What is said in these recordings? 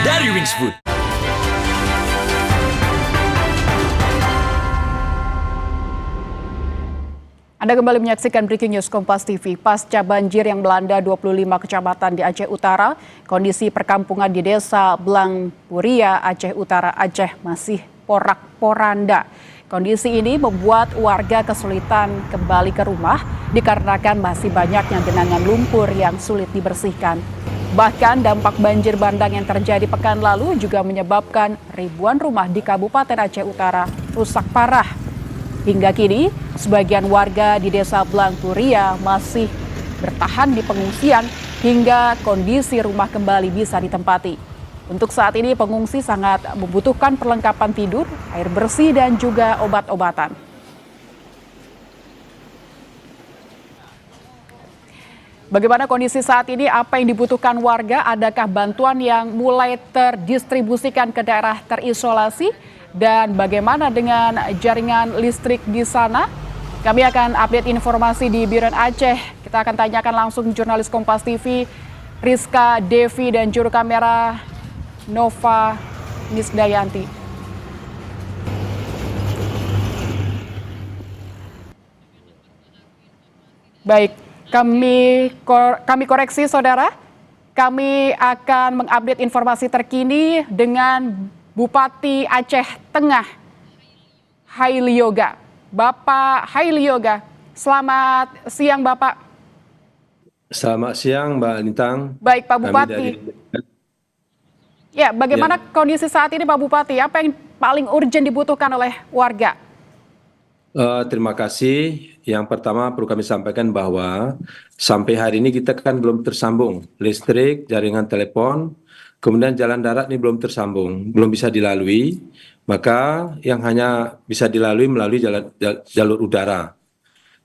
dari Wings Food. Anda kembali menyaksikan Breaking News Kompas TV. Pasca banjir yang melanda 25 kecamatan di Aceh Utara, kondisi perkampungan di Desa Blangpuria, Aceh Utara, Aceh masih porak-poranda. Kondisi ini membuat warga kesulitan kembali ke rumah dikarenakan masih banyaknya genangan lumpur yang sulit dibersihkan. Bahkan dampak banjir bandang yang terjadi pekan lalu juga menyebabkan ribuan rumah di Kabupaten Aceh Utara rusak parah. Hingga kini, sebagian warga di Desa Blangpuria masih bertahan di pengungsian hingga kondisi rumah kembali bisa ditempati. Untuk saat ini, pengungsi sangat membutuhkan perlengkapan tidur, air bersih, dan juga obat-obatan. Bagaimana kondisi saat ini? Apa yang dibutuhkan warga? Adakah bantuan yang mulai terdistribusikan ke daerah terisolasi? Dan bagaimana dengan jaringan listrik di sana? Kami akan update informasi di Biren Aceh. Kita akan tanyakan langsung jurnalis Kompas TV, Rizka Devi, dan juru kamera Nova Nisdayanti. Baik, kami koreksi saudara. Kami akan mengupdate informasi terkini dengan Bupati Aceh Tengah, Haili Yoga. Bapak Haili Yoga, selamat siang Bapak. Selamat siang Mbak Lintang. Baik Pak Bupati. Ya, bagaimana kondisi saat ini Pak Bupati? Apa yang paling urgent dibutuhkan oleh warga? Terima kasih. Yang pertama perlu kami sampaikan bahwa sampai hari ini kita kan belum tersambung listrik, jaringan telepon, kemudian jalan darat ini belum tersambung, belum bisa dilalui. Maka yang hanya bisa dilalui melalui jalur udara.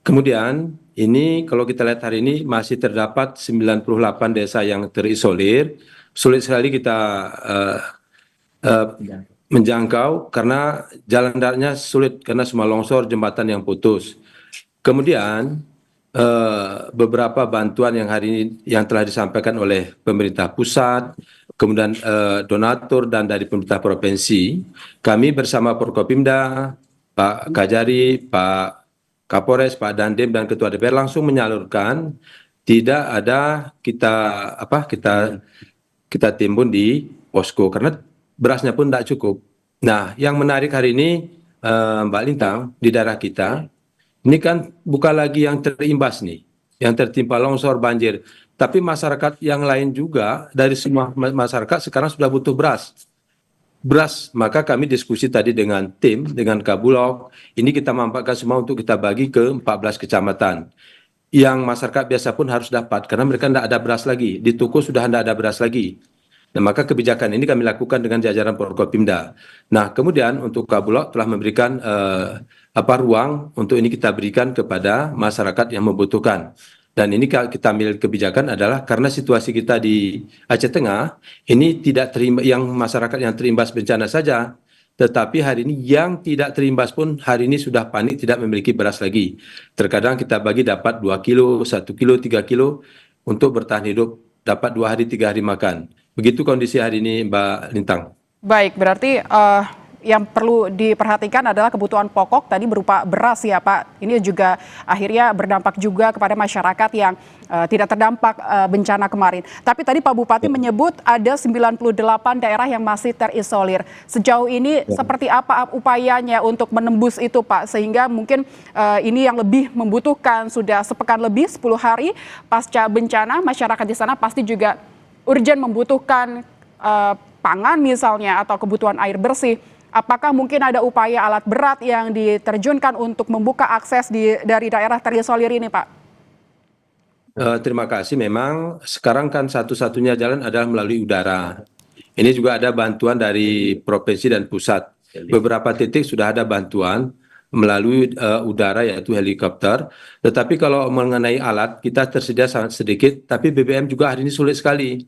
Kemudian ini kalau kita lihat hari ini masih terdapat 98 desa yang terisolir. Sulit sekali kita menjangkau karena jalan daratnya sulit karena semua longsor, jembatan yang putus. Kemudian beberapa bantuan yang hari ini yang telah disampaikan oleh pemerintah pusat, kemudian donatur dan dari pemerintah provinsi, kami bersama Forkopimda, Pak Kajari, Pak Kapolres, Pak Dandim dan Ketua DPR langsung menyalurkan. Tidak ada kita timbun di posko karena berasnya pun tidak cukup. Nah, yang menarik hari ini Mbak Lintang di daerah kita, ini kan bukan lagi yang terimbas nih, yang tertimpa longsor, banjir. Tapi masyarakat yang lain juga, dari semua masyarakat sekarang sudah butuh beras. Maka kami diskusi tadi dengan tim, dengan Kabulok, ini kita manfaatkan semua untuk kita bagi ke 14 kecamatan. Yang masyarakat biasa pun harus dapat, karena mereka tidak ada beras lagi. Di toko sudah tidak ada beras lagi. Nah, maka kebijakan ini kami lakukan dengan jajaran Forkopimda. Nah, kemudian untuk Kabulok telah memberikan ruang untuk ini kita berikan kepada masyarakat yang membutuhkan. Dan ini kita ambil kebijakan adalah karena situasi kita di Aceh Tengah ini tidak terima yang masyarakat yang terimbas bencana saja, tetapi hari ini yang tidak terimbas pun hari ini sudah panik tidak memiliki beras lagi. Terkadang kita bagi dapat 2 kilo, 1 kilo, 3 kilo untuk bertahan hidup, dapat 2 hari, 3 hari makan. Begitu kondisi hari ini Mbak Lintang. Baik, berarti yang perlu diperhatikan adalah kebutuhan pokok tadi berupa beras ya Pak. Ini juga akhirnya berdampak juga kepada masyarakat yang tidak terdampak bencana kemarin. Tapi tadi Pak Bupati menyebut ada 98 daerah yang masih terisolir. Sejauh ini seperti apa upayanya untuk menembus itu Pak? Sehingga mungkin ini yang lebih membutuhkan sudah sepekan lebih 10 hari pasca bencana, masyarakat di sana pasti juga urgent membutuhkan pangan misalnya atau kebutuhan air bersih. Apakah mungkin ada upaya alat berat yang diterjunkan untuk membuka akses dari daerah terisolir ini, Pak? Terima kasih. Memang sekarang kan satu-satunya jalan adalah melalui udara. Ini juga ada bantuan dari provinsi dan pusat. Beberapa titik sudah ada bantuan melalui udara yaitu helikopter. Tetapi kalau mengenai alat kita tersedia sangat sedikit. Tapi BBM juga hari ini sulit sekali.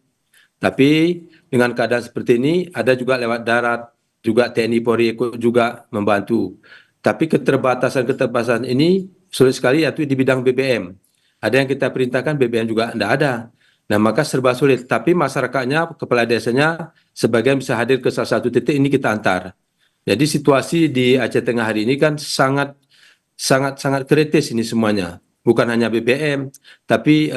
Tapi dengan keadaan seperti ini ada juga lewat darat, juga TNI Polri ikut juga membantu. Tapi keterbatasan ini sulit sekali yaitu di bidang BBM. Ada yang kita perintahkan BBM juga tidak ada. Nah, maka serba sulit. Tapi masyarakatnya, kepala desanya, sebagian bisa hadir ke salah satu titik, ini kita antar. Jadi situasi di Aceh Tengah hari ini kan sangat kritis ini semuanya. Bukan hanya BBM, tapi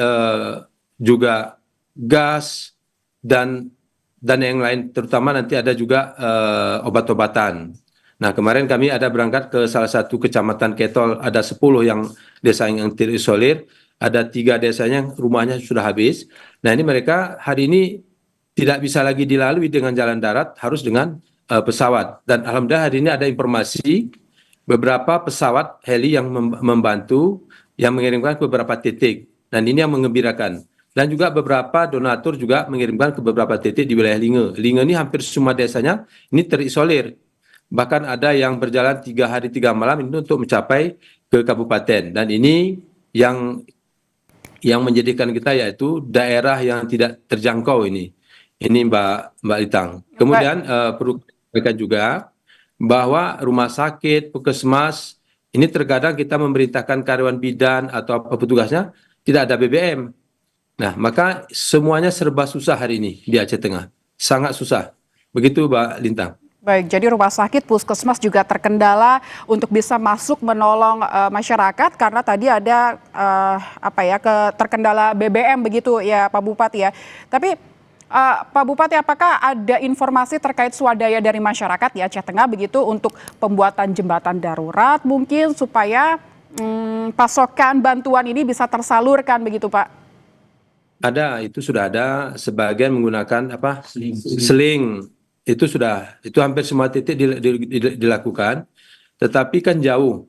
juga gas dan yang lain. Terutama nanti ada juga obat-obatan. Nah, kemarin kami ada berangkat ke salah satu kecamatan Ketol, ada 10 yang desa yang terisolir, ada 3 desanya yang rumahnya sudah habis. Nah, ini mereka hari ini tidak bisa lagi dilalui dengan jalan darat, harus dengan pesawat. Dan alhamdulillah hari ini ada informasi beberapa pesawat heli yang membantu, yang mengirimkan ke beberapa titik. Dan ini yang mengembirakan. Dan juga beberapa donatur juga mengirimkan ke beberapa titik di wilayah Linge. Linge ini hampir semua desanya ini terisolir. Bahkan ada yang berjalan 3 hari 3 malam ini untuk mencapai ke kabupaten. Dan ini yang menjadikan kita yaitu daerah yang tidak terjangkau ini. Ini Mbak Litang. Kemudian perlu sampaikan juga bahwa rumah sakit, puskesmas, ini terkadang kita memerintahkan karyawan bidan atau apa petugasnya tidak ada BBM. Nah, maka semuanya serba susah hari ini di Aceh Tengah. Sangat susah. Begitu Mbak Lintang. Baik, jadi rumah sakit, puskesmas juga terkendala untuk bisa masuk menolong masyarakat karena tadi ada terkendala BBM begitu ya Pak Bupati ya. Tapi Pak Bupati, apakah ada informasi terkait swadaya dari masyarakat di Aceh Tengah begitu untuk pembuatan jembatan darurat mungkin supaya pasokan bantuan ini bisa tersalurkan begitu Pak? Ada, itu sudah ada, sebagian menggunakan seling. Itu hampir semua titik dilakukan, tetapi kan jauh,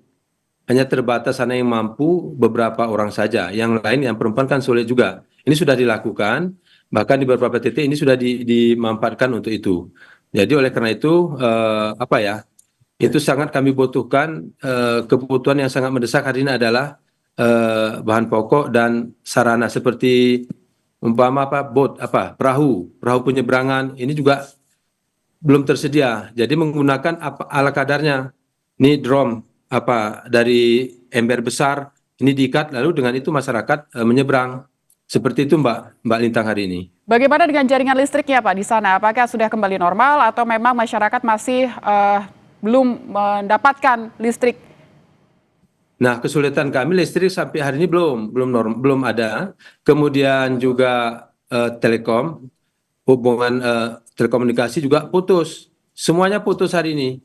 hanya terbatas sana yang mampu beberapa orang saja, yang lain yang perempuan kan sulit juga. Ini sudah dilakukan, bahkan di beberapa titik ini sudah dimanfaatkan untuk itu. Jadi oleh karena itu itu sangat kami butuhkan. Kebutuhan yang sangat mendesak hari ini adalah bahan pokok dan sarana seperti umpama perahu penyeberangan ini juga belum tersedia. Jadi menggunakan ala kadarnya. Ini drum dari ember besar ini diikat, lalu dengan itu masyarakat menyeberang. Seperti itu Mbak Lintang hari ini. Bagaimana dengan jaringan listriknya Pak di sana? Apakah sudah kembali normal atau memang masyarakat masih belum mendapatkan listrik? Nah, kesulitan kami listrik sampai hari ini belum ada. Kemudian juga telekom, hubungan telekomunikasi juga putus. Semuanya putus hari ini.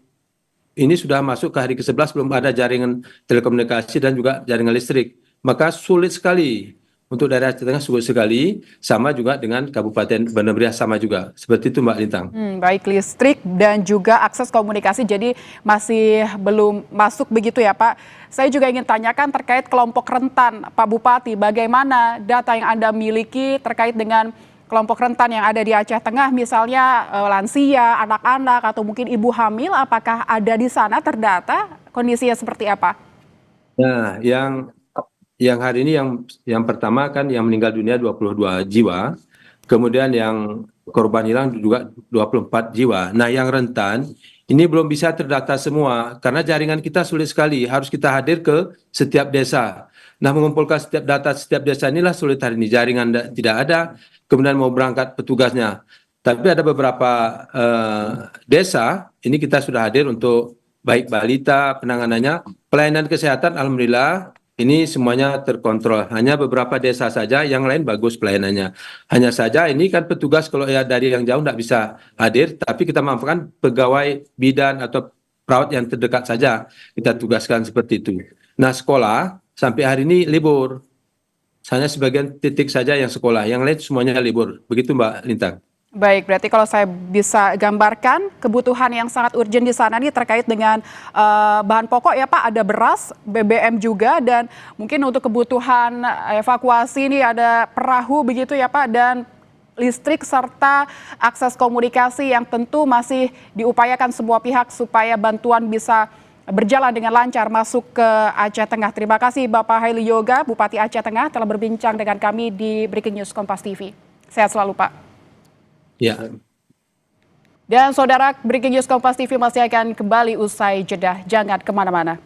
Ini sudah masuk ke hari ke-11 belum ada jaringan telekomunikasi dan juga jaringan listrik. Maka sulit sekali untuk daerah Aceh Tengah, sulit sekali, sama juga dengan Kabupaten Banda Meriah sama juga. Seperti itu Mbak Lintang. Baik, listrik dan juga akses komunikasi jadi masih belum masuk begitu ya Pak. Saya juga ingin tanyakan terkait kelompok rentan Pak Bupati, bagaimana data yang Anda miliki terkait dengan kelompok rentan yang ada di Aceh Tengah, misalnya lansia, anak-anak, atau mungkin ibu hamil, apakah ada di sana terdata kondisinya seperti apa? Nah, yang hari ini yang pertama kan yang meninggal dunia 22 jiwa, kemudian yang korban hilang juga 24 jiwa. Nah, yang rentan ini belum bisa terdata semua karena jaringan kita sulit sekali, harus kita hadir ke setiap desa. Nah, mengumpulkan setiap data setiap desa inilah sulit hari ini, jaringan tidak ada, kemudian mau berangkat petugasnya. Tapi ada beberapa desa, ini kita sudah hadir untuk baik balita, penanganannya, pelayanan kesehatan, alhamdulillah, ini semuanya terkontrol. Hanya beberapa desa saja, yang lain bagus pelayanannya. Hanya saja ini kan petugas kalau ya dari yang jauh tidak bisa hadir, tapi kita mampukan pegawai bidan atau perawat yang terdekat saja kita tugaskan seperti itu. Nah, sekolah sampai hari ini libur. Hanya sebagian titik saja yang sekolah, yang lain semuanya libur. Begitu Mbak Lintang. Baik, berarti kalau saya bisa gambarkan kebutuhan yang sangat urgent di sana nih terkait dengan bahan pokok ya Pak, ada beras, BBM juga, dan mungkin untuk kebutuhan evakuasi ini ada perahu begitu ya Pak, dan listrik serta akses komunikasi yang tentu masih diupayakan semua pihak supaya bantuan bisa berjalan dengan lancar masuk ke Aceh Tengah. Terima kasih Bapak Haili Yoga, Bupati Aceh Tengah telah berbincang dengan kami di Breaking News Kompas TV. Sehat selalu Pak. Ya. Dan saudara, Breaking News Kompas TV masih akan kembali usai jeda. Jangan kemana-mana.